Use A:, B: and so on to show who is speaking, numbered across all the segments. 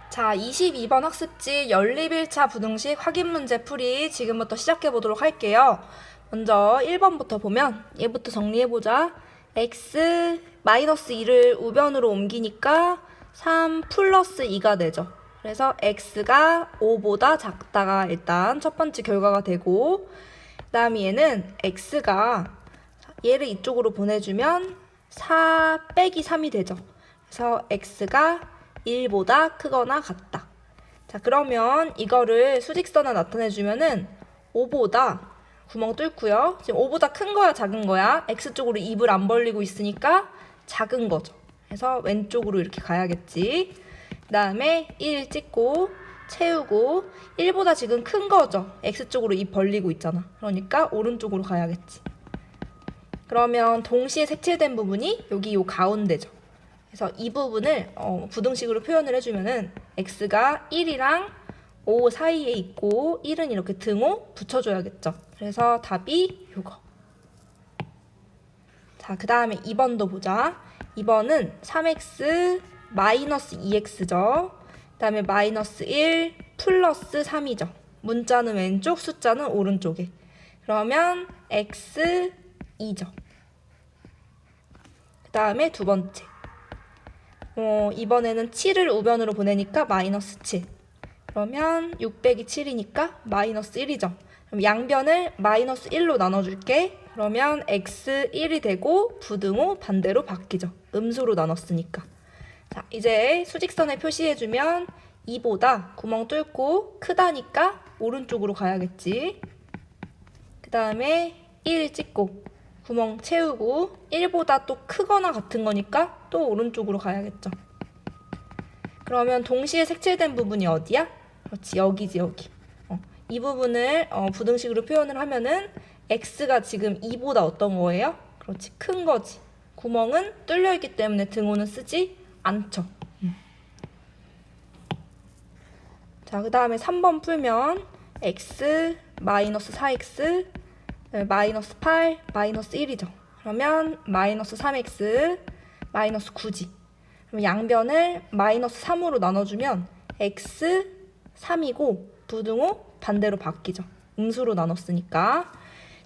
A: 자, 22번 학습지 연립 1차 부등식 확인 문제 풀이 지금부터 시작해 보도록 할게요. 먼저 1번부터 보면 얘부터 정리해보자. x 마이너스 2를 우변으로 옮기니까 3 플러스 2가 되죠. 그래서 x가 5보다 작다가 일단 첫 번째 결과가 되고, 그 다음에 얘는 x가 얘를 이쪽으로 보내주면 4 빼기 3이 되죠. 그래서 x가 1보다 크거나 같다. 자, 그러면 이거를 수직선에 나타내주면은 5보다 구멍 뚫고요. 지금 5보다 큰 거야, 작은 거야? x쪽으로 입을 안 벌리고 있으니까 작은 거죠. 그래서 왼쪽으로 이렇게 가야겠지. 그 다음에 1 찍고 채우고 1보다 지금 큰 거죠. x쪽으로 입 벌리고 있잖아. 그러니까 오른쪽으로 가야겠지. 그러면 동시에 색칠된 부분이 여기 요 가운데죠. 그래서 이 부분을 부등식으로 표현을 해주면은 x가 1이랑 5 사이에 있고 1은 이렇게 등호 붙여줘야겠죠. 그래서 답이 요거. 자, 그 다음에 2번도 보자. 2번은 3x 마이너스 2x죠. 그 다음에 마이너스 1 플러스 3이죠. 문자는 왼쪽, 숫자는 오른쪽에. 그러면 x 2죠. 그 다음에 두 번째. 이번에는 7을 우변으로 보내니까 마이너스 7. 그러면 6 빼기 7이니까 마이너스 1이죠. 그럼 양변을 마이너스 1로 나눠줄게. 그러면 x 1이 되고 부등호 반대로 바뀌죠. 음수로 나눴으니까. 자, 이제 수직선에 표시해주면 2보다 구멍 뚫고 크다니까 오른쪽으로 가야겠지. 그 다음에 1 찍고 구멍 채우고 1보다 또 크거나 같은 거니까 또 오른쪽으로 가야겠죠. 그러면 동시에 색칠된 부분이 어디야? 그렇지, 여기지, 여기. 이 부분을 부등식으로 표현을 하면은 x가 지금 2보다 어떤 거예요? 그렇지, 큰 거지. 구멍은 뚫려 있기 때문에 등호는 쓰지 않죠. 자, 그 다음에 3번 풀면 x 마이너스 4x 마이너스 8, 마이너스 1이죠. 그러면 마이너스 3x, 마이너스 9지. 그럼 양변을 마이너스 3으로 나눠주면 x 3이고 부등호 반대로 바뀌죠. 음수로 나눴으니까.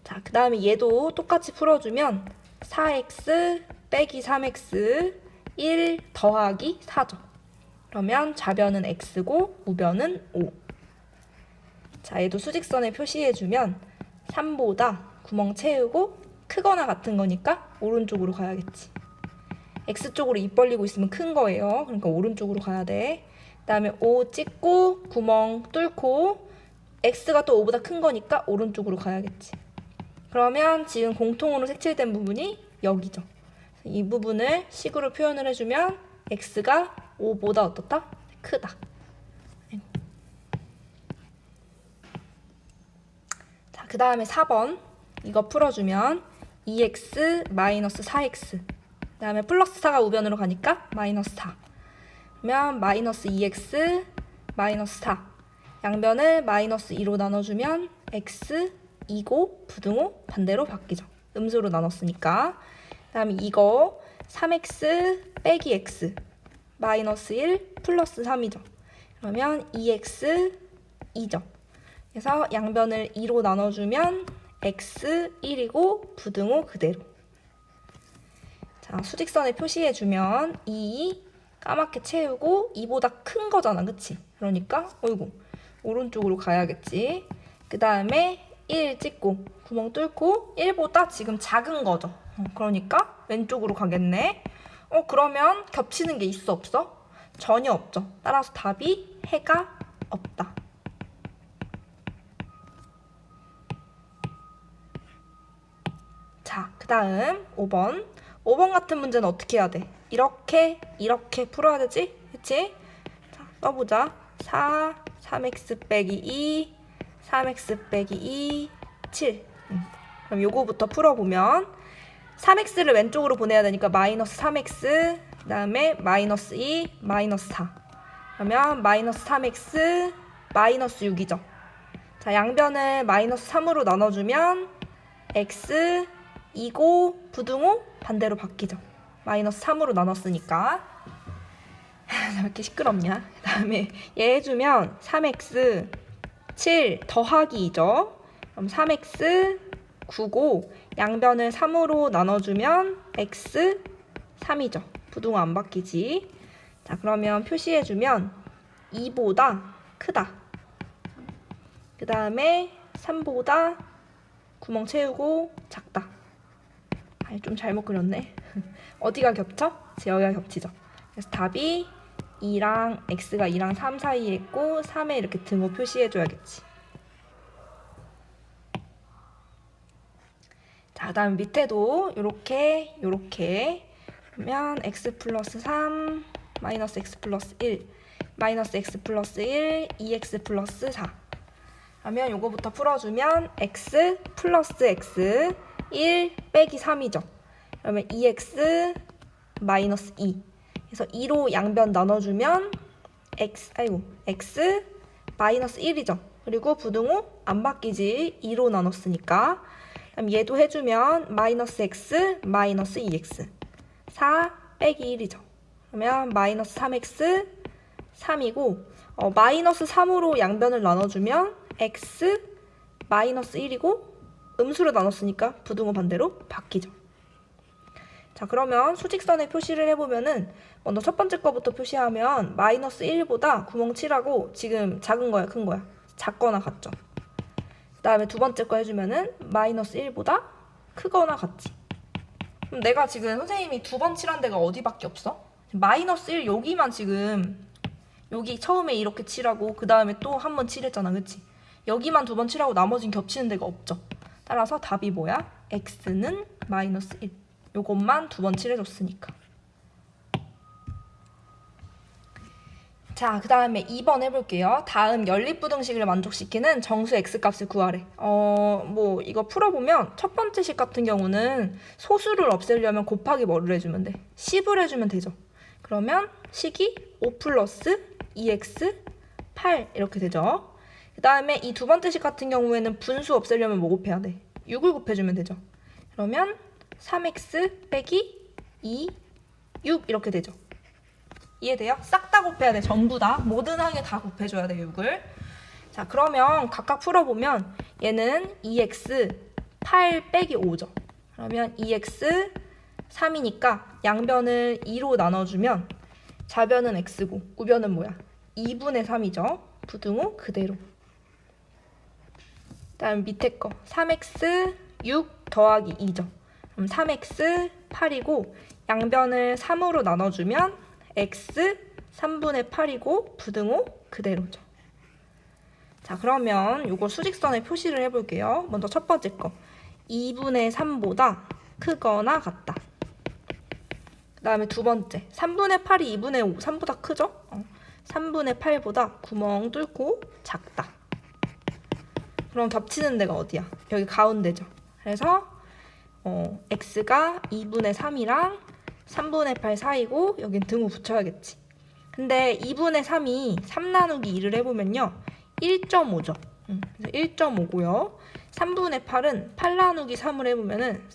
A: 자, 그 다음에 얘도 똑같이 풀어주면 4x 빼기 3x 1 더하기 4죠. 그러면 좌변은 x고 우변은 5. 자, 얘도 수직선에 표시해주면 3보다 구멍 채우고 크거나 같은 거니까 오른쪽으로 가야겠지. x쪽으로 입 벌리고 있으면 큰 거예요. 그러니까 오른쪽으로 가야 돼. 그 다음에 5 찍고 구멍 뚫고 x가 또 5보다 큰 거니까 오른쪽으로 가야겠지. 그러면 지금 공통으로 색칠된 부분이 여기죠. 이 부분을 식으로 표현을 해주면 x가 5보다 어떻다? 크다. 그 다음에 4번 이거 풀어주면 2x 마이너스 4x 그 다음에 플러스 4가 우변으로 가니까 마이너스 4 그러면 마이너스 2x 마이너스 4 양변을 마이너스 2로 나눠주면 x 2고 부등호 반대로 바뀌죠. 음수로 나눴으니까. 그 다음에 이거 3x 빼기 x 마이너스 1 플러스 3이죠. 그러면 2x 2죠. 그래서 양변을 2로 나눠주면 x 1이고 부등호 그대로. 자, 수직선에 표시해주면 2 까맣게 채우고 2보다 큰 거잖아, 그치? 그러니까 어이구 오른쪽으로 가야겠지. 그 다음에 1 찍고 구멍 뚫고 1보다 지금 작은 거죠. 그러니까 왼쪽으로 가겠네. 그러면 겹치는 게 있어, 없어? 전혀 없죠. 따라서 답이 해가 없다. 자, 그 다음 5번. 5번 같은 문제는 어떻게 해야 돼? 이렇게 풀어야 되지? 그치? 자, 써보자. 4, 3x 빼기 2, 3x 빼기 2, 7. 그럼 요거부터 풀어보면 3x를 왼쪽으로 보내야 되니까 마이너스 3x, 그 다음에 마이너스 2, 마이너스 4. 그러면 마이너스 3x, 마이너스 6이죠. 자, 양변을 마이너스 3으로 나눠주면 x 2고 부등호 반대로 바뀌죠. 마이너스 3으로 나눴으니까. 왜 이렇게 시끄럽냐? 그 다음에 얘 해주면 3x 7 더하기 2죠. 그럼 3x 9고 양변을 3으로 나눠주면 x 3이죠. 부등호 안 바뀌지. 자, 그러면 표시해주면 2보다 크다. 그 다음에 3보다 구멍 채우고 작다. 좀 잘못 그렸네. 어디가 겹쳐? 여기가 겹치죠. 그래서 답이 2랑 x가 2랑 3 사이에 있고 3에 이렇게 등호 표시해줘야겠지. 자, 다음 밑에도 요렇게 그러면 x 플러스 3 마이너스 x 플러스 1 마이너스 x 플러스 1 2x 플러스 4 그러면 요거부터 풀어주면 x 플러스 x 1 빼기 3이죠. 그러면 2x 마이너스 2 그래서 2로 양변 나눠주면 x 마이너스 1이죠. 그리고 부등호 안 바뀌지. 2로 나눴으니까. 그럼 얘도 해주면 마이너스 x 마이너스 2x 4 빼기 1이죠. 그러면 마이너스 3x 3이고 마이너스 3으로 양변을 나눠주면 x 마이너스 1이고 음수로 나눴으니까 부등호 반대로 바뀌죠. 자, 그러면 수직선에 표시를 해보면은 먼저 첫 번째 거부터 표시하면 마이너스 1보다 구멍 칠하고 지금 작은 거야 큰 거야? 작거나 같죠. 그 다음에 두 번째 거 해주면은 마이너스 1보다 크거나 같지. 그럼 내가 지금 선생님이 두 번 칠한 데가 어디밖에 없어? 마이너스 1 여기만 지금 여기 처음에 이렇게 칠하고 그 다음에 또 한 번 칠했잖아, 그치? 여기만 두 번 칠하고 나머진 겹치는 데가 없죠. 따라서 답이 뭐야? x는 마이너스 1. 요것만 두 번 칠해줬으니까. 자, 그 다음에 2번 해볼게요. 다음 연립부등식을 만족시키는 정수 x값을 구하래. 뭐 이거 풀어보면 첫 번째 식 같은 경우는 소수를 없애려면 곱하기 뭐를 해주면 돼? 10을 해주면 되죠. 그러면 식이 5 플러스 2x 8 이렇게 되죠. 그 다음에 이 두 번째 식 같은 경우에는 분수 없애려면 뭐 곱해야 돼? 6을 곱해주면 되죠. 그러면 3x 빼기 2, 6 이렇게 되죠. 이해돼요? 싹 다 곱해야 돼. 전부 다. 모든 항에 다 곱해줘야 돼, 6을. 자, 그러면 각각 풀어보면 얘는 2x 8 빼기 5죠. 그러면 2x 3이니까 양변을 2로 나눠주면 좌변은 x고 우변은 뭐야? 2분의 3이죠. 부등호 그대로. 다음 밑에 거 3x 6 더하기 2죠. 그럼 3x 8이고 양변을 3으로 나눠주면 x 3분의 8이고 부등호 그대로죠. 자, 그러면 이거 수직선에 표시를 해볼게요. 먼저 첫 번째 거 2분의 3보다 크거나 같다. 그 다음에 두 번째 3분의 8이 2분의 3보다 크죠? 3분의 8보다 구멍 뚫고 작다. 그럼 겹치는 데가 어디야? 여기 가운데죠. 그래서 x가 2분의 3이랑 3분의 8 사이고 여긴 등호 붙여야겠지. 근데 2분의 3이 3 나누기 2를 해보면요 1.5죠. 그래서 1.5고요. 3분의 8은 8 나누기 3을 해보면은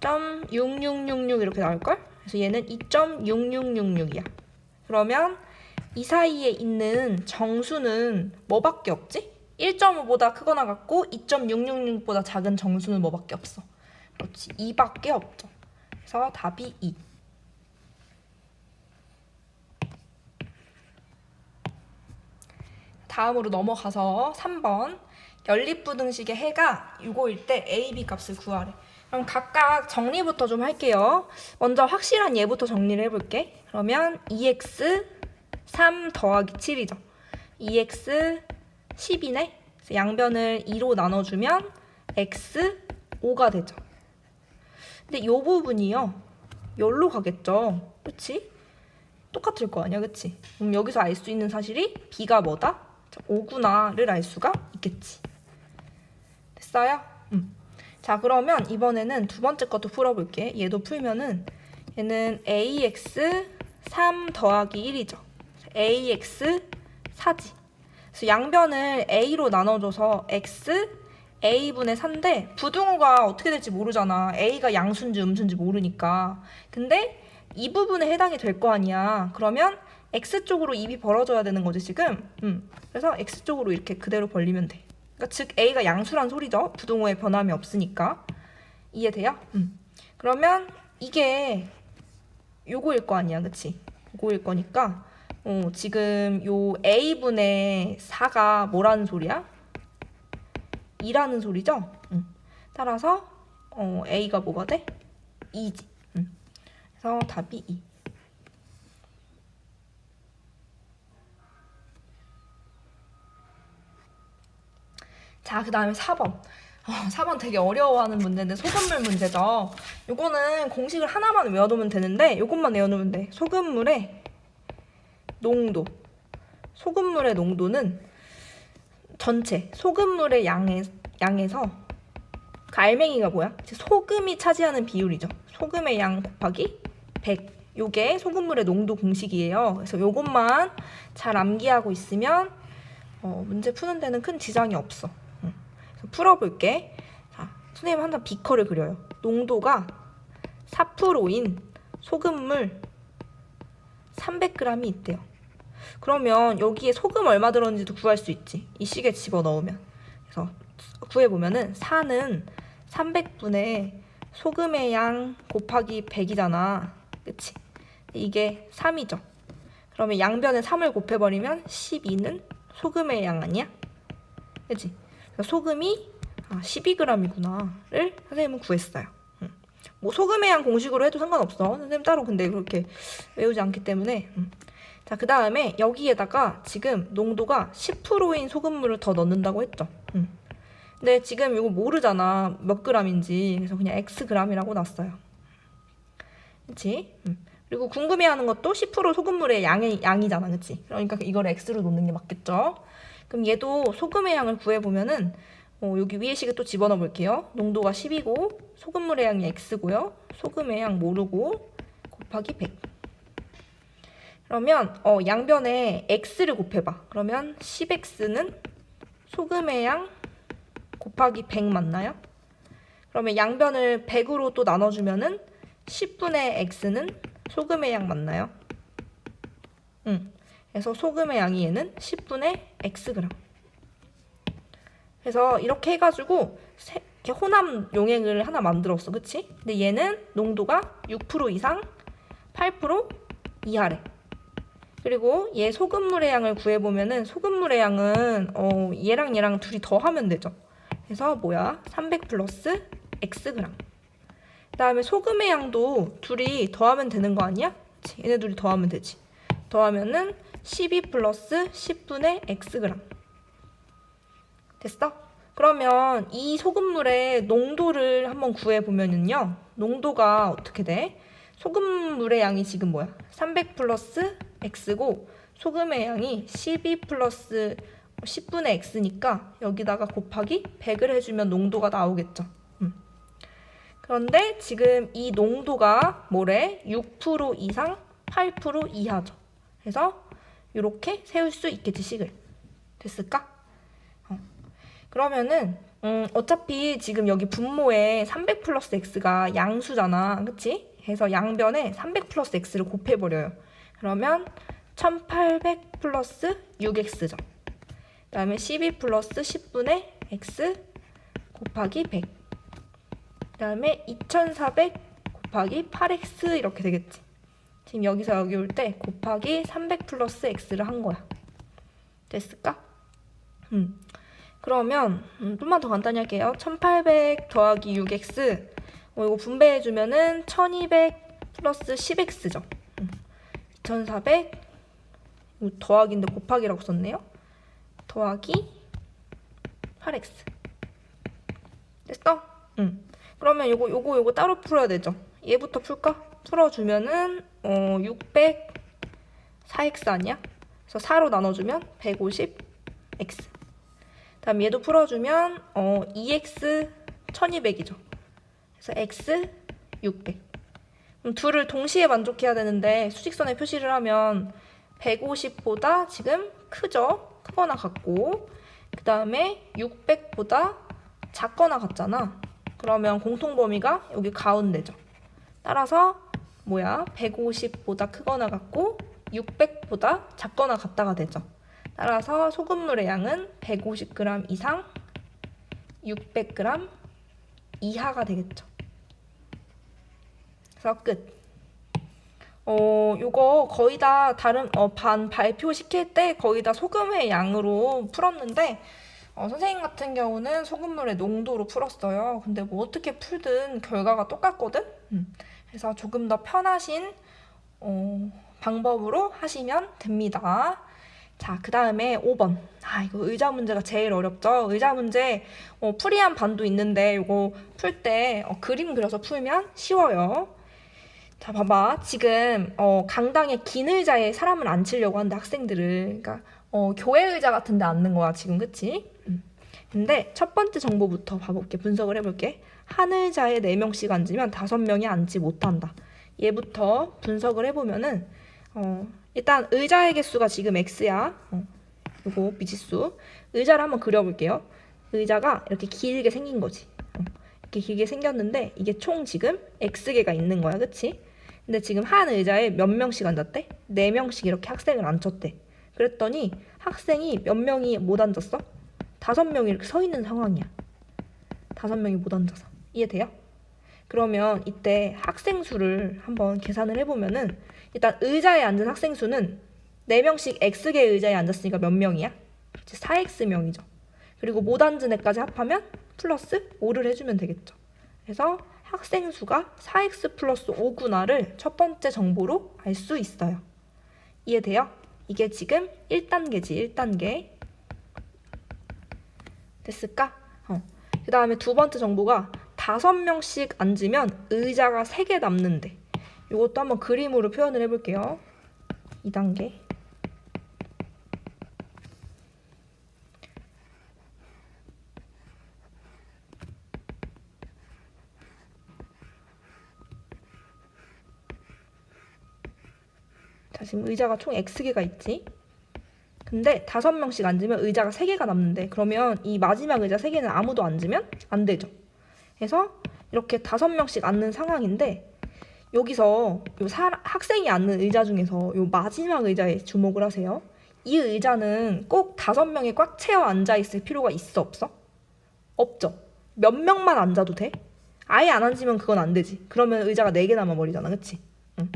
A: 326.6666 이렇게 나올걸? 그래서 얘는 2.6666이야. 그러면 이 사이에 있는 정수는 뭐밖에 없지? 1.5보다 크거나 같고 2.666보다 작은 정수는 뭐밖에 없어? 그렇지, 2밖에 없죠. 그래서 답이 2. 다음으로 넘어가서 3번 연립부등식의 해가 6호일 때 a, b 값을 구하래. 그럼 각각 정리부터 좀 할게요. 먼저 확실한 예부터 정리를 해볼게. 그러면 2x 3 더하기 7이죠. 2x 10이네. 양변을 2로 나눠주면 x 5가 되죠. 근데 이 부분이요. 여기로 가겠죠. 그치? 똑같을 거 아니야, 그치? 그럼 여기서 알 수 있는 사실이 b가 뭐다? 5구나를 알 수가 있겠지. 됐어요? 자, 그러면 이번에는 두 번째 것도 풀어볼게. 얘도 풀면은 얘는 ax 3 더하기 1이죠. ax 4지. 그래서 양변을 a로 나눠줘서 x a분의 4인데 부등호가 어떻게 될지 모르잖아. a가 양수인지 음수인지 모르니까. 근데 이 부분에 해당이 될 거 아니야. 그러면 X쪽으로 입이 벌어져야 되는 거지 지금. 그래서 X쪽으로 이렇게 그대로 벌리면 돼. 그러니까 즉 A가 양수란 소리죠. 부동호의 변함이 없으니까. 이해돼요? 그러면 이게 요거일 거 아니야, 그치? 요거일 거니까 지금 요 A분의 4가 뭐라는 소리야? 2라는 소리죠? 따라서 A가 뭐가 돼? 2지. 그래서 답이 2. 자, 그 다음에 4번. 4번 되게 어려워하는 문제인데 소금물 문제죠. 요거는 공식을 하나만 외워두면 되는데 요것만 외워놓으면 돼. 소금물의 농도. 소금물의 농도는 전체 소금물의 양에서 그 알맹이가 뭐야? 소금이 차지하는 비율이죠. 소금의 양 곱하기 100. 요게 소금물의 농도 공식이에요. 그래서 요것만 잘 암기하고 있으면 문제 푸는 데는 큰 지장이 없어. 그래서 풀어볼게. 자, 선생님 항상 비커를 그려요. 농도가 4%인 소금물 300g이 있대요. 그러면 여기에 소금 얼마 들었는지도 구할 수 있지. 이 식에 집어넣으면. 그래서 구해보면은 4는 300분의 소금의 양 곱하기 100이잖아. 그치? 이게 3이죠. 그러면 양변에 3을 곱해버리면 12는 소금의 양 아니야? 그치? 그래서 소금이 12g이구나를 선생님은 구했어요. 뭐 소금의 양 공식으로 해도 상관없어. 선생님 따로 근데 그렇게 외우지 않기 때문에. 자, 그 다음에 여기에다가 지금 농도가 10%인 소금물을 더 넣는다고 했죠. 근데 지금 이거 모르잖아. 몇 g인지. 그래서 그냥 xg이라고 놨어요. 그치? 그리고 궁금해하는 것도 10% 소금물의 양이잖아. 그치? 그러니까 이걸 x로 놓는 게 맞겠죠? 그럼 얘도 소금의 양을 구해보면은 여기 위에 식에 또 집어넣어 볼게요. 농도가 10이고 소금물의 양이 x고요. 소금의 양 모르고 곱하기 100. 그러면 양변에 x를 곱해봐. 그러면 10x는 소금의 양 곱하기 100 맞나요? 그러면 양변을 100으로 또 나눠주면은 10분의 x는 소금의 양 맞나요? 그래서 소금의 양이 얘는 10분의 xg. 그래서 이렇게 해가지고 이렇게 혼합 용액을 하나 만들었어. 그치? 근데 얘는 농도가 6% 이상 8% 이하래. 그리고 얘 소금물의 양을 구해보면은 소금물의 양은 얘랑 둘이 더하면 되죠. 그래서 뭐야? 300 플러스 xg. 그 다음에 소금의 양도 둘이 더하면 되는 거 아니야? 그치? 얘네 둘이 더하면 되지. 더하면은 12 플러스 10분의 xg. 됐어? 그러면 이 소금물의 농도를 한번 구해보면은요. 농도가 어떻게 돼? 소금물의 양이 지금 뭐야? 300 플러스 x고 소금의 양이 12 플러스 10분의 x니까 여기다가 곱하기 100을 해주면 농도가 나오겠죠. 그런데 지금 이 농도가 뭐래? 6% 이상 8% 이하죠. 그래서 이렇게 세울 수 있겠지, 식을. 됐을까? 그러면은 어차피 지금 여기 분모에 300 플러스 x가 양수잖아. 그치? 그래서 양변에 300 플러스 x를 곱해버려요. 그러면 1800 플러스 6x죠. 그 다음에 12 플러스 10분의 x 곱하기 100. 그 다음에 2400 곱하기 8x 이렇게 되겠지. 지금 여기서 여기 올 때 곱하기 300 플러스 x를 한 거야. 됐을까? 그러면 좀만 더 간단히 할게요. 1800 더하기 6x 이거 분배해주면은 1200 플러스 10x죠. 2400 더하기인데 곱하기라고 썼네요. 더하기 8x. 됐어? 그러면 요거 따로 풀어야 되죠. 얘부터 풀까? 풀어주면은 600 4x 아니야? 그래서 4로 나눠주면 150x. 다음 얘도 풀어주면 2x 1200이죠. 그래서 x 600. 그럼 둘을 동시에 만족해야 되는데 수직선에 표시를 하면 150보다 지금 크죠? 크거나 같고 그 다음에 600보다 작거나 같잖아. 그러면 공통범위가 여기 가운데죠. 따라서 뭐야? 150보다 크거나 같고 600보다 작거나 같다가 되죠. 따라서 소금물의 양은 150g 이상, 600g 이하가 되겠죠. 그래서 끝. 요거 거의 다 다른 발표 시킬 때 거의 다 소금의 양으로 풀었는데 선생님 같은 경우는 소금물의 농도로 풀었어요. 근데 뭐 어떻게 풀든 결과가 똑같거든? 그래서 조금 더 편하신 방법으로 하시면 됩니다. 자, 그 다음에 5번. 이거 의자 문제가 제일 어렵죠? 의자 문제 풀이한 반도 있는데 이거 풀 때 그림 그려서 풀면 쉬워요. 자, 봐봐. 지금 강당에 긴 의자에 사람을 앉히려고 하는데 학생들을 그러니까 교회 의자 같은 데 앉는 거야 지금, 그치? 근데 첫 번째 정보부터 봐볼게. 분석을 해볼게. 한 의자에 4명씩 앉으면 5명이 앉지 못한다. 얘부터 분석을 해보면은 일단 의자의 개수가 지금 x야. 요거 미지수. 의자를 한번 그려볼게요. 의자가 이렇게 길게 생긴 거지. 이렇게 길게 생겼는데 이게 총 지금 x개가 있는 거야, 그치? 근데 지금 한 의자에 몇 명씩 앉았대? 4명씩 이렇게 학생을 앉혔대. 그랬더니 학생이 몇 명이 못 앉았어? 5명이 이렇게 서 있는 상황이야. 5명이 못 앉아서. 이해돼요? 그러면 이때 학생 수를 한번 계산을 해보면은 일단 의자에 앉은 학생 수는 4명씩 x개 의자에 앉았으니까 몇 명이야? 4x명이죠. 그리고 못 앉은 애까지 합하면 플러스 5를 해주면 되겠죠. 그래서 학생 수가 4x 플러스 5구나를 첫 번째 정보로 알 수 있어요. 이해돼요? 이게 지금 1단계지, 1단계. 됐을까? 그 다음에 두 번째 정보가 5명씩 앉으면 의자가 3개 남는데 이것도 한번 그림으로 표현을 해볼게요. 2단계. 자, 지금 의자가 총 X개가 있지? 근데 5명씩 앉으면 의자가 3개가 남는데 그러면 이 마지막 의자 3개는 아무도 앉으면 안 되죠. 그래서 이렇게 5명씩 앉는 상황인데 여기서 학생이 앉는 의자 중에서 요 마지막 의자에 주목을 하세요. 이 의자는 꼭 5명이 꽉 채워 앉아있을 필요가 있어, 없어? 없죠. 몇 명만 앉아도 돼? 아예 안 앉으면 그건 안 되지. 그러면 의자가 4개 남아버리잖아, 그치? 응.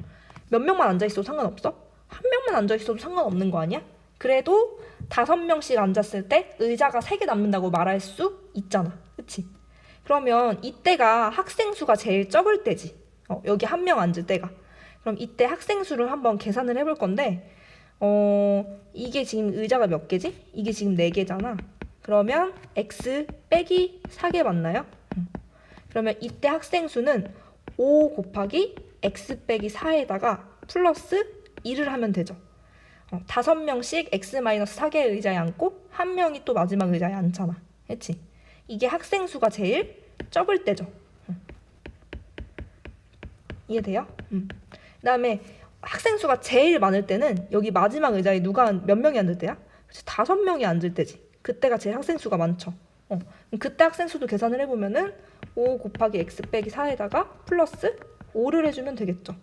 A: 몇 명만 앉아있어도 상관없어? 한 명만 앉아있어도 상관없는 거 아니야? 그래도 5명씩 앉았을 때 의자가 3개 남는다고 말할 수 있잖아. 그치? 그러면 이때가 학생 수가 제일 적을 때지. 여기 1명 앉을 때가. 그럼 이때 학생 수를 한번 계산을 해볼 건데 이게 지금 의자가 몇 개지? 이게 지금 4개잖아. 그러면 x 빼기 4개 맞나요? 그러면 이때 학생 수는 5 곱하기 x 빼기 4에다가 플러스 2를 하면 되죠. 5명씩 x-4개의 의자에 앉고 1명이 또 마지막 의자에 앉잖아. 그치? 이게 학생 수가 제일 적을 때죠. 이해돼요? 그 다음에 학생 수가 제일 많을 때는 여기 마지막 의자에 몇 명이 앉을 때야? 5명이 앉을 때지. 그때가 제일 학생 수가 많죠. 그때 학생 수도 계산을 해보면은 5 곱하기 x 빼기 4에다가 플러스 5를 해주면 되겠죠.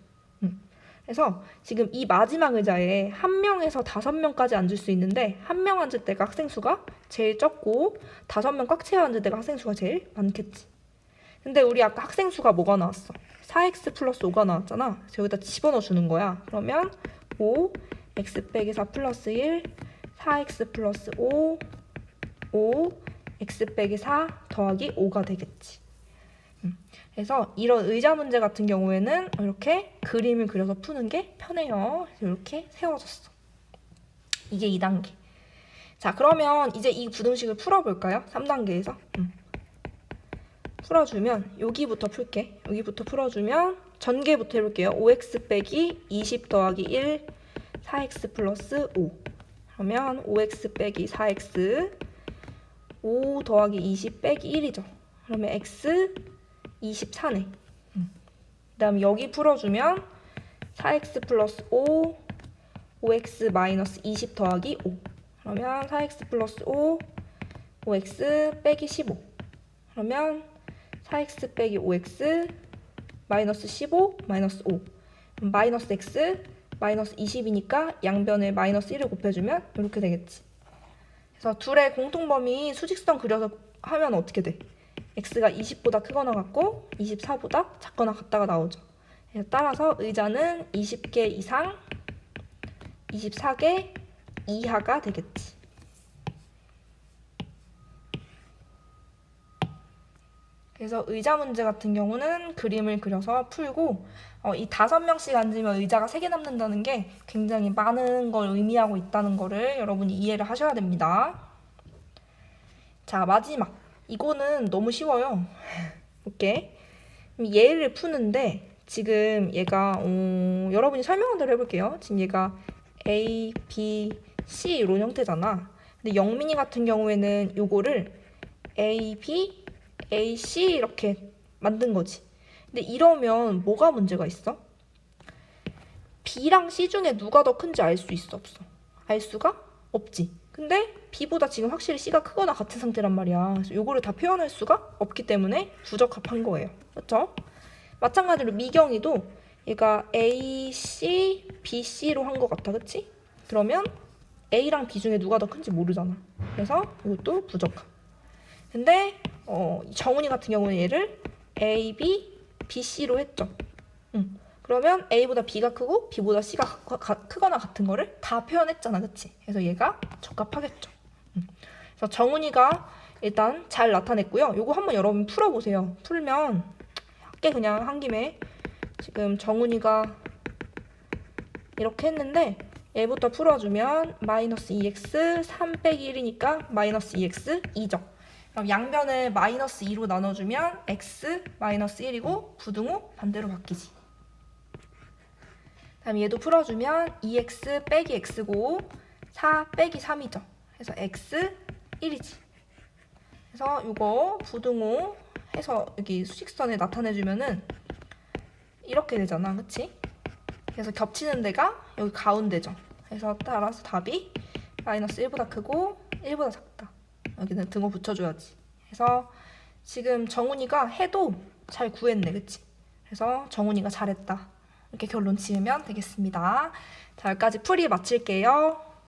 A: 그래서 지금 이 마지막 의자에 1명에서 5명까지 앉을 수 있는데 1명 앉을 때가 학생 수가 제일 적고 5명 꽉 채워 앉을 때가 학생 수가 제일 많겠지. 근데 우리 아까 학생 수가 뭐가 나왔어? 4x 플러스 5가 나왔잖아. 여기다 집어넣어 주는 거야. 그러면 5, x 빼기 4 플러스 1, 4x 플러스 5, x 빼기 4 더하기 5가 되겠지. 그래서 이런 의자 문제 같은 경우에는 이렇게 그림을 그려서 푸는 게 편해요. 이렇게 세워졌어. 이게 2단계. 자, 그러면 이제 이 부등식을 풀어볼까요? 3단계에서. 풀어주면 여기부터 풀게. 여기부터 풀어주면 전개부터 해볼게요. 5x 빼기 20 더하기 1, 4x 플러스 5. 그러면 5x 빼기 4x, 5 더하기 20 빼기 1이죠. 그러면 x 24네. 그 다음 여기 풀어주면 4x 플러스 5, 5x 마이너스 20 더하기 5. 그러면 4x 플러스 5, 5x 빼기 15. 그러면 4x 빼기 5x 마이너스 15 마이너스 5. 마이너스 x 마이너스 20이니까 양변에 마이너스 1을 곱해주면 이렇게 되겠지. 그래서 둘의 공통범위 수직선 그려서 하면 어떻게 돼? x가 20보다 크거나 같고 24보다 작거나 같다가 나오죠. 따라서 의자는 20개 이상 24개 이하가 되겠지. 그래서 의자 문제 같은 경우는 그림을 그려서 풀고 이 5명씩 앉으면 의자가 3개 남는다는 게 굉장히 많은 걸 의미하고 있다는 거를 여러분이 이해를 하셔야 됩니다. 자, 마지막. 이거는 너무 쉬워요. 볼게. 얘를 푸는데 지금 얘가 여러분이 설명한 대로 해볼게요. 지금 얘가 A, B, C 이런 형태잖아. 근데 영민이 같은 경우에는 요거를 A, B, A, C 이렇게 만든 거지. 근데 이러면 뭐가 문제가 있어? B랑 C 중에 누가 더 큰지 알 수 있어, 없어? 알 수가 없지. 근데 B보다 지금 확실히 C가 크거나 같은 상태란 말이야. 그래서 요거를 다 표현할 수가 없기 때문에 부적합한 거예요. 그렇죠? 마찬가지로 미경이도 얘가 A, C, B, C로 한 것 같아. 그치? 그러면 A랑 B 중에 누가 더 큰지 모르잖아. 그래서 이것도 부적합. 근데 정훈이 같은 경우는 얘를 A, B, B, C로 했죠. 그러면 A보다 B가 크고 B보다 C가 크거나 같은 거를 다 표현했잖아. 그치? 그래서 얘가 적합하겠죠. 그래서 정훈이가 일단 잘 나타냈고요. 요거 한번 여러분 풀어보세요. 풀면 할게 그냥 한 김에. 지금 정훈이가 이렇게 했는데 얘부터 풀어주면 마이너스 2x 3 빼기 1이니까 마이너스 2x 2죠. 그럼 양변을 마이너스 2로 나눠주면 x 마이너스 1이고 부등호 반대로 바뀌지. 다음 얘도 풀어주면 2x 빼기 x고 4 빼기 3이죠. 그래서 x 1이지. 그래서 이거 부등호 해서 여기 수직선에 나타내주면은 이렇게 되잖아. 그치? 그래서 겹치는 데가 여기 가운데죠. 그래서 따라서 답이 마이너스 1보다 크고 1보다 작다. 여기는 등호 붙여줘야지. 그래서 지금 정훈이가 해도 잘 구했네. 그치? 그래서 정훈이가 잘했다. 이렇게 결론 지으면 되겠습니다. 자, 여기까지 풀이 마칠게요.